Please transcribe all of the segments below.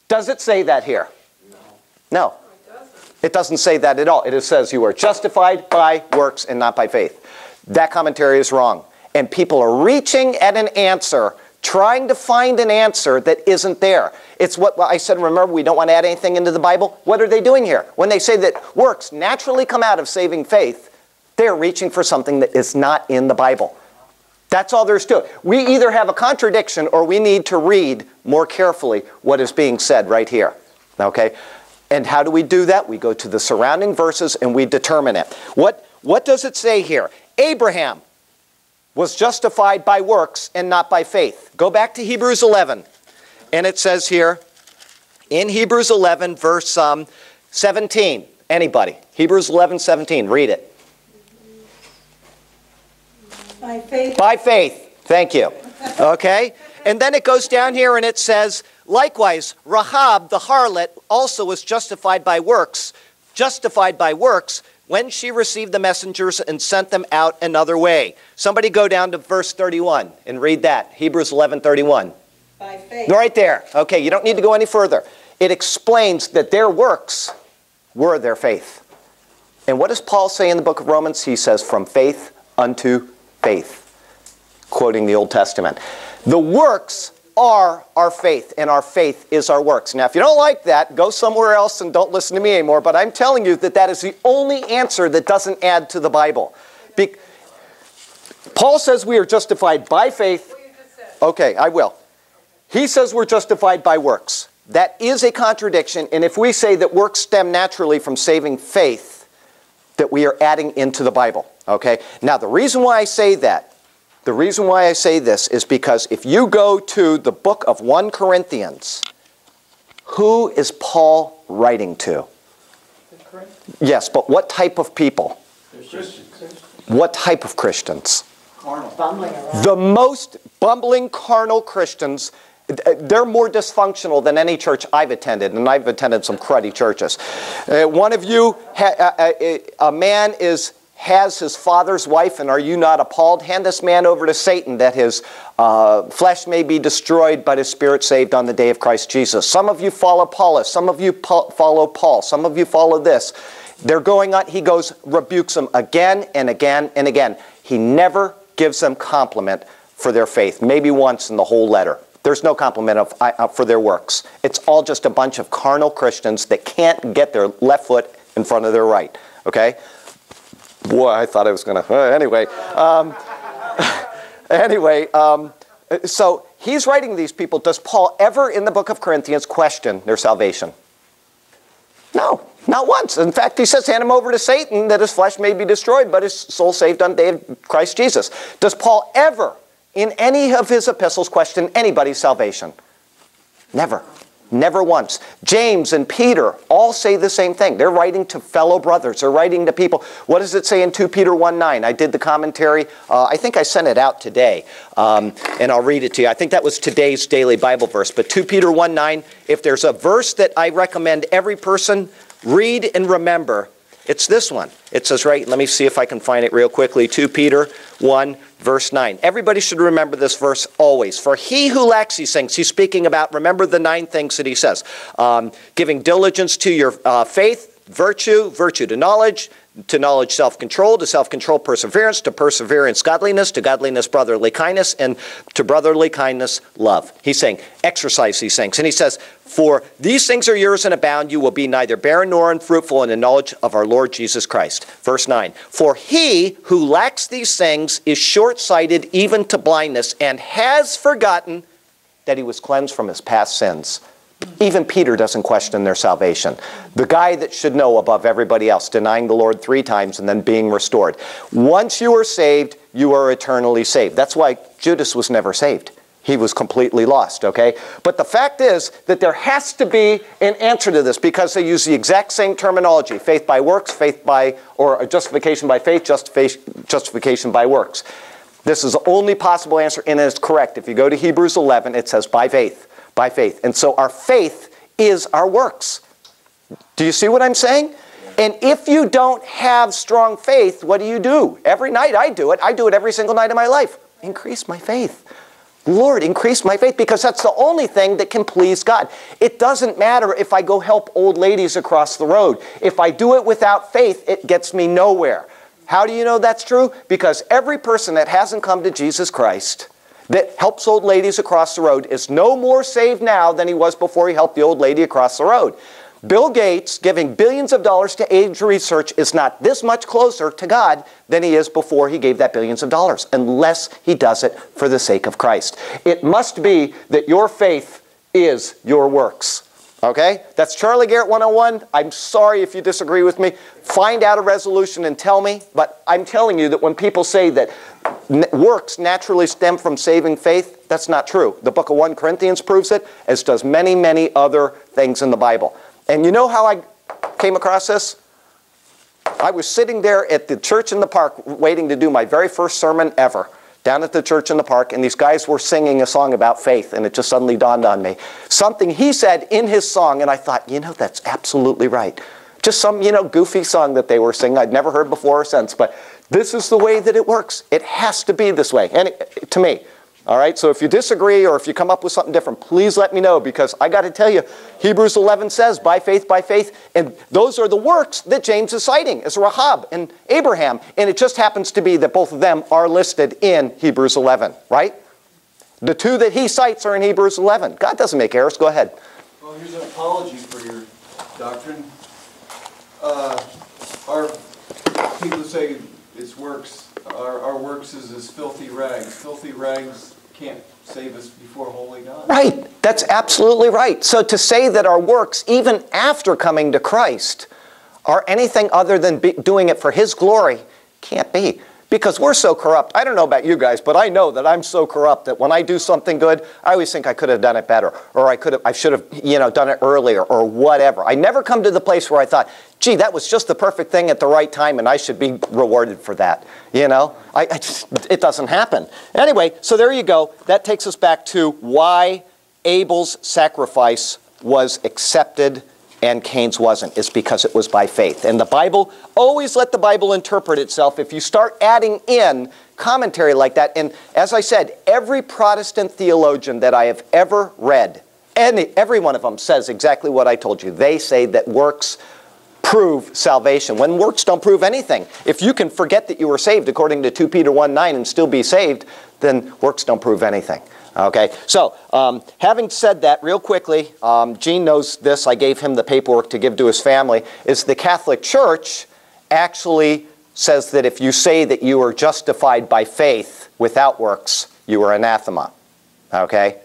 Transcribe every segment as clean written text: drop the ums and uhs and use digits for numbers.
Does it say that here? No. It doesn't say that at all. It says you are justified by works and not by faith. That commentary is wrong. And people are reaching at an answer, trying to find an answer that isn't there. It's what I said, remember, we don't want to add anything into the Bible. What are they doing here? When they say that works naturally come out of saving faith, they're reaching for something that is not in the Bible. That's all there's to it. We either have a contradiction or we need to read more carefully what is being said right here. Okay? And how do we do that? We go to the surrounding verses and we determine it. What does it say here? Abraham was justified by works and not by faith. Go back to Hebrews 11. And it says here, in Hebrews 11, verse 17. Anybody? Hebrews 11, 17. Read it. By faith. By faith. Thank you. Okay? And then it goes down here and it says, likewise, Rahab the harlot also was justified by works when she received the messengers and sent them out another way. Somebody go down to verse 31 and read that. Hebrews 11:31. By faith. Right there. Okay, you don't need to go any further. It explains that their works were their faith. And what does Paul say in the book of Romans? He says, from faith unto faith, quoting the Old Testament. The works are our faith, and our faith is our works. Now, if you don't like that, go somewhere else and don't listen to me anymore, but I'm telling you that that is the only answer that doesn't add to the Bible. Paul says we are justified by faith. Okay, I will. He says we're justified by works. That is a contradiction, and if we say that works stem naturally from saving faith, that we are adding into the Bible. Okay? Now, the reason why I say that, the reason why I say this is because if you go to the book of 1 Corinthians, who is Paul writing to? Yes, but what type of people? Christians. What type of Christians? Carnal. The most bumbling carnal Christians. They're more dysfunctional than any church I've attended, and I've attended some cruddy churches. One of you, a man has his father's wife, and are you not appalled? Hand this man over to Satan, that his flesh may be destroyed, but his spirit saved on the day of Christ Jesus. Some of you follow Apollos. Some of you follow Paul. Some of you follow this. They're going on. He goes, rebukes them again and again and again. He never gives them compliment for their faith. Maybe once in the whole letter. There's no compliment for their works. It's all just a bunch of carnal Christians that can't get their left foot in front of their right. Okay? Boy, I thought I was going to... Anyway. So he's writing these people. Does Paul ever in the book of Corinthians question their salvation? No, not once. In fact, he says, hand him over to Satan that his flesh may be destroyed, but his soul saved on the day of Christ Jesus. Does Paul ever, in any of his epistles, question anybody's salvation? Never. Never once. James and Peter all say the same thing. They're writing to fellow brothers. They're writing to people. What does it say in 2 Peter 1:9? I did the commentary. I think I sent it out today, and I'll read it to you. I think that was today's daily Bible verse. But 2 Peter 1:9, if there's a verse that I recommend every person read and remember, it's this one. It says, right, let me see if I can find it real quickly. 2 Peter 1, verse 9. Everybody should remember this verse always. For he who lacks these things, he's speaking about, remember the 9 things that he says. Giving diligence to your faith, virtue to knowledge self-control, to self-control perseverance, to perseverance godliness, to godliness brotherly kindness, and to brotherly kindness love. He's saying, exercise these things. And he says, for these things are yours and abound, you will be neither barren nor unfruitful in the knowledge of our Lord Jesus Christ. Verse 9, for he who lacks these things is short-sighted even to blindness, and has forgotten that he was cleansed from his past sins. Even Peter doesn't question their salvation. The guy that should know above everybody else, denying the Lord 3 times and then being restored. Once you are saved, you are eternally saved. That's why Judas was never saved. He was completely lost, okay? But the fact is that there has to be an answer to this, because they use the exact same terminology. Faith by works, or justification by faith, justification by works. This is the only possible answer, and it's correct. If you go to Hebrews 11, it says by faith. By faith. And so our faith is our works. Do you see what I'm saying? And if you don't have strong faith, what do? Every night I do it. I do it every single night of my life. Increase my faith. Lord, increase my faith, because that's the only thing that can please God. It doesn't matter if I go help old ladies across the road. If I do it without faith, it gets me nowhere. How do you know that's true? Because every person that hasn't come to Jesus Christ, that helps old ladies across the road, is no more saved now than he was before he helped the old lady across the road. Bill Gates giving billions of dollars to AIDS research is not this much closer to God than he is before he gave that billions of dollars, unless he does it for the sake of Christ. It must be that your faith is your works. Okay? That's Charlie Garrett 101. I'm sorry if you disagree with me. Find out a resolution and tell me. But I'm telling you that when people say that works naturally stem from saving faith, that's not true. The book of 1 Corinthians proves it, as does many, many other things in the Bible. And you know how I came across this? I was sitting there at the church in the park waiting to do my very first sermon ever, down at the church in the park, and these guys were singing a song about faith, and it just suddenly dawned on me. Something he said in his song, and I thought, you know, that's absolutely right. Just some, you know, goofy song that they were singing I'd never heard before or since, but this is the way that it works. It has to be this way, and to me. All right, so if you disagree or if you come up with something different, please let me know, because I got to tell you, Hebrews 11 says, by faith, and those are the works that James is citing, as Rahab and Abraham, and it just happens to be that both of them are listed in Hebrews 11, right? The two that he cites are in Hebrews 11. God doesn't make errors. Go ahead. Well, here's an apology for your doctrine. Our people say it's works. Our works is as filthy rags. Filthy rags can't save us before holy God. Right. That's absolutely right. So to say that our works, even after coming to Christ, are anything other than doing it for His glory, can't be. Because we're so corrupt. I don't know about you guys, but I know that I'm so corrupt that when I do something good, I always think I could have done it better, or I should have, you know, done it earlier, or whatever. I never come to the place where I thought, gee, that was just the perfect thing at the right time, and I should be rewarded for that. You know, it doesn't happen. Anyway, so there you go. That takes us back to why Abel's sacrifice was accepted and Cain's wasn't. It's because it was by faith. And the Bible, always let the Bible interpret itself. If you start adding in commentary like that, and as I said, every Protestant theologian that I have ever read, every one of them says exactly what I told you. They say that works prove salvation, when works don't prove anything. If you can forget that you were saved according to 2 Peter 1:9 and still be saved, then works don't prove anything. Okay, so having said that, real quickly, Gene knows this, I gave him the paperwork to give to his family, is the Catholic Church actually says that if you say that you are justified by faith without works, you are anathema. Okay?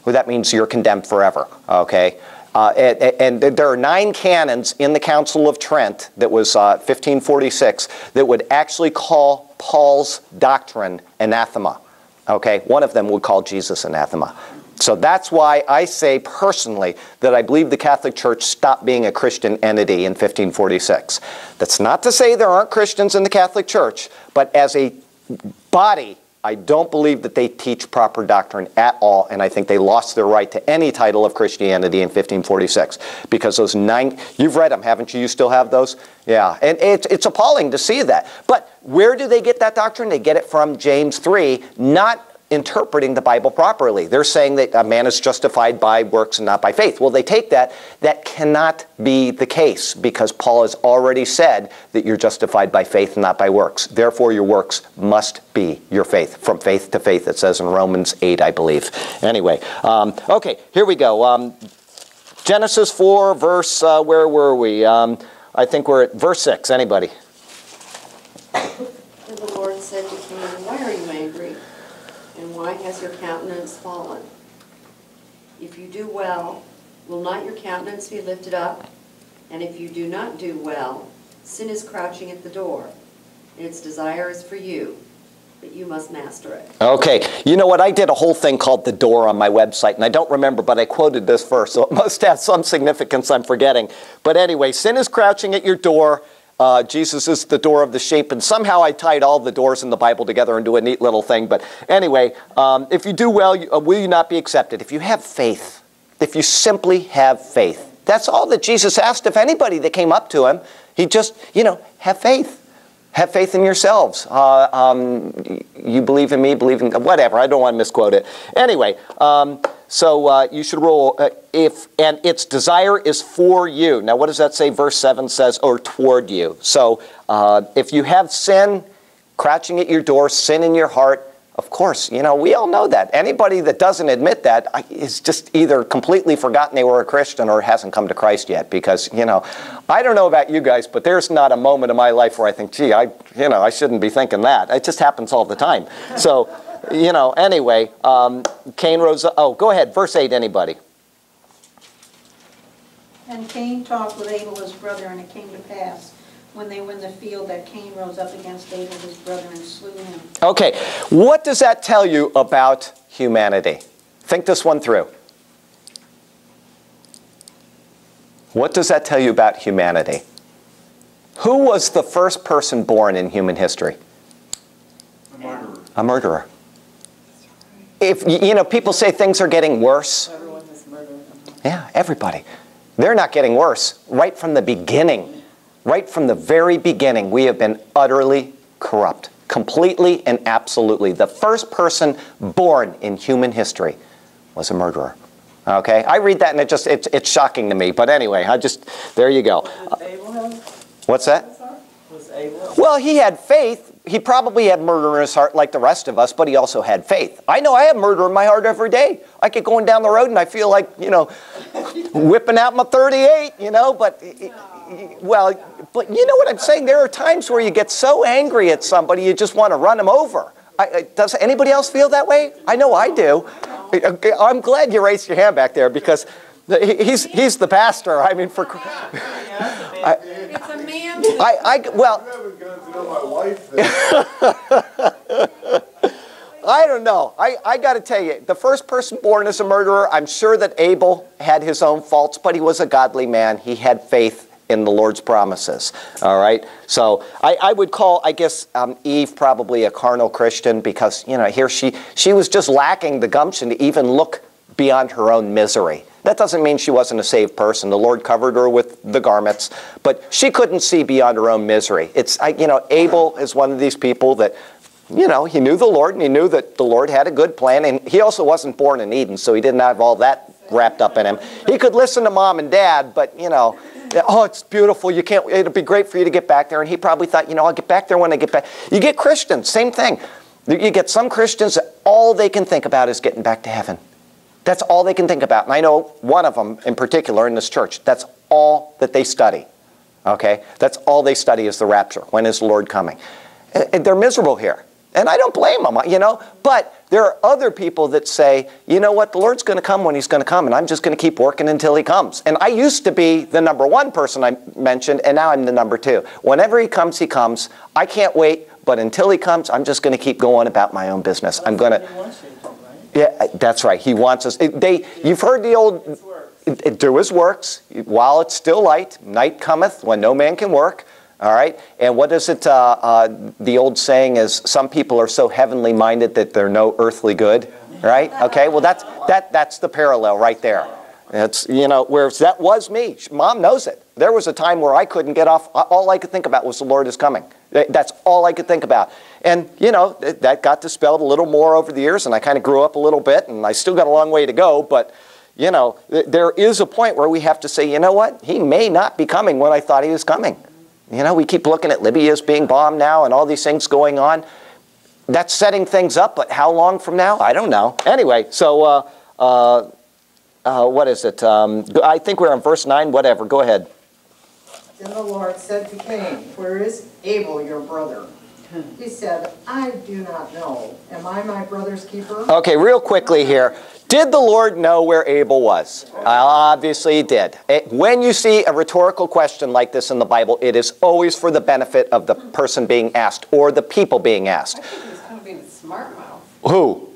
Well, that means you're condemned forever. Okay? And there are 9 canons in the Council of Trent, that was 1546, that would actually call Paul's doctrine anathema. Okay, one of them would call Jesus anathema. So that's why I say personally that I believe the Catholic Church stopped being a Christian entity in 1546. That's not to say there aren't Christians in the Catholic Church, but as a body, I don't believe that they teach proper doctrine at all, and I think they lost their right to any title of Christianity in 1546. Because those 9, you've read them, haven't you? You still have those? Yeah, and it's appalling to see that. But where do they get that doctrine? They get it from James 3, not interpreting the Bible properly. They're saying that a man is justified by works and not by faith. Well, they take that. That cannot be the case, because Paul has already said that you're justified by faith and not by works. Therefore, your works must be your faith. From faith to faith, it says in Romans 8, I believe. Anyway, okay, here we go. Genesis 4, verse, where were we? I think we're at verse 6. Anybody? And the Lord said to Cain, why are you angry? And why has your countenance fallen? If you do well, will not your countenance be lifted up? And if you do not do well, sin is crouching at the door, and its desire is for you, but you must master it. Okay, you know what? I did a whole thing called The Door on my website, and I don't remember, but I quoted this verse, so it must have some significance I'm forgetting. But anyway, sin is crouching at your door. Jesus is the door of the sheep, and somehow I tied all the doors in the Bible together into a neat little thing. But anyway, if you do well, will you not be accepted? If you have faith, if you simply have faith. That's all that Jesus asked of anybody that came up to him. He just, have faith. Have faith in yourselves. You believe in me, believe in whatever. I don't want to misquote it. Anyway, so you should rule and its desire is for you. Now, what does that say? Verse 7 says, or toward you. So if you have sin crouching at your door, sin in your heart, of course, we all know that. Anybody that doesn't admit that is just either completely forgotten they were a Christian or hasn't come to Christ yet. Because, I don't know about you guys, but there's not a moment in my life where I think, gee, I shouldn't be thinking that. It just happens all the time. So, anyway, Cain rose up. Oh, go ahead. Verse 8, anybody. And Cain talked with Abel his brother, and it came to pass, when they were in the field, that Cain rose up against Abel his brother and slew him. Okay, what does that tell you about humanity? Think this one through. What does that tell you about humanity? Who was the first person born in human history? A murderer. A murderer. If people say things are getting worse. Everyone has murdered. Yeah, everybody. They're not getting worse. Right from the beginning. Right from the very beginning, we have been utterly corrupt. Completely and absolutely. The first person born in human history was a murderer. Okay? I read that and it's shocking to me. But anyway, there you go. Did Abel have? What's that? Was Abel? Well, he had faith. He probably had murder in his heart like the rest of us, but he also had faith. I know I have murder in my heart every day. I get going down the road and I feel like, whipping out my 38, but... Well, but you know what I'm saying? There are times where you get so angry at somebody you just want to run them over. Does anybody else feel that way? I know I do. I'm glad you raised your hand back there because he's the pastor. I mean, for... It's a man. Well... You haven't gotten to know my wife then. I don't know. I got to tell you, the first person born as a murderer, I'm sure that Abel had his own faults, but he was a godly man. He had faith in the Lord's promises. All right? So I would call, I guess, Eve probably a carnal Christian because, here she was just lacking the gumption to even look beyond her own misery. That doesn't mean she wasn't a saved person. The Lord covered her with the garments, but she couldn't see beyond her own misery. Abel is one of these people that, he knew the Lord and he knew that the Lord had a good plan, and he also wasn't born in Eden, so he didn't have all that wrapped up in him. He could listen to mom and dad, but, oh, it's beautiful. It'll be great for you to get back there. And he probably thought, I'll get back there when I get back. You get Christians, same thing. You get some Christians that all they can think about is getting back to heaven. That's all they can think about. And I know one of them in particular in this church. That's all that they study. Okay? That's all they study is the rapture. When is the Lord coming? And they're miserable here. And I don't blame them, But there are other people that say, you know what, the Lord's going to come when he's going to come, and I'm just going to keep working until he comes. And I used to be the number one person I mentioned, and now I'm the number two. Whenever he comes, he comes. I can't wait, but until he comes, I'm just going to keep going about my own business. I'm going to... Yeah, that's right. He wants us... You've heard the old... Do his works while it's still light. Night cometh when no man can work. All right? And what is it, the old saying is, some people are so heavenly minded that they're no earthly good, right? Okay, well, that's the parallel right there. It's, whereas that was me. Mom knows it. There was a time where I couldn't get off. All I could think about was the Lord is coming. That's all I could think about. And, that got dispelled a little more over the years, and I kind of grew up a little bit, and I still got a long way to go, but... there is a point where we have to say, you know what? He may not be coming when I thought he was coming. We keep looking at Libya as being bombed now and all these things going on. That's setting things up, but how long from now? I don't know. Anyway, so what is it? I think we're on verse 9. Whatever. Go ahead. Then the Lord said to Cain, "Where is Abel, your brother?" He said, "I do not know. Am I my brother's keeper?" Okay, real quickly here. Did the Lord know where Abel was? Obviously he did. When you see a rhetorical question like this in the Bible, it is always for the benefit of the person being asked or the people being asked. I think he's kind of being a smart mouth. Who?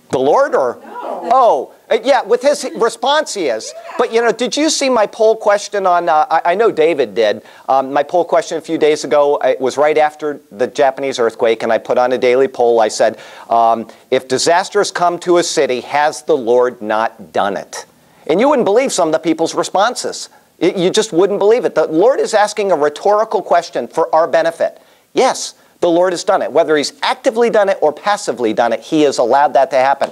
The Lord or? No. Oh, yeah, with his response he is. But, did you see my poll question on, I know David did, my poll question a few days ago, it was right after the Japanese earthquake, and I put on a daily poll, I said, if disasters come to a city, has the Lord not done it? And you wouldn't believe some of the people's responses. You just wouldn't believe it. The Lord is asking a rhetorical question for our benefit. Yes, the Lord has done it. Whether he's actively done it or passively done it, he has allowed that to happen.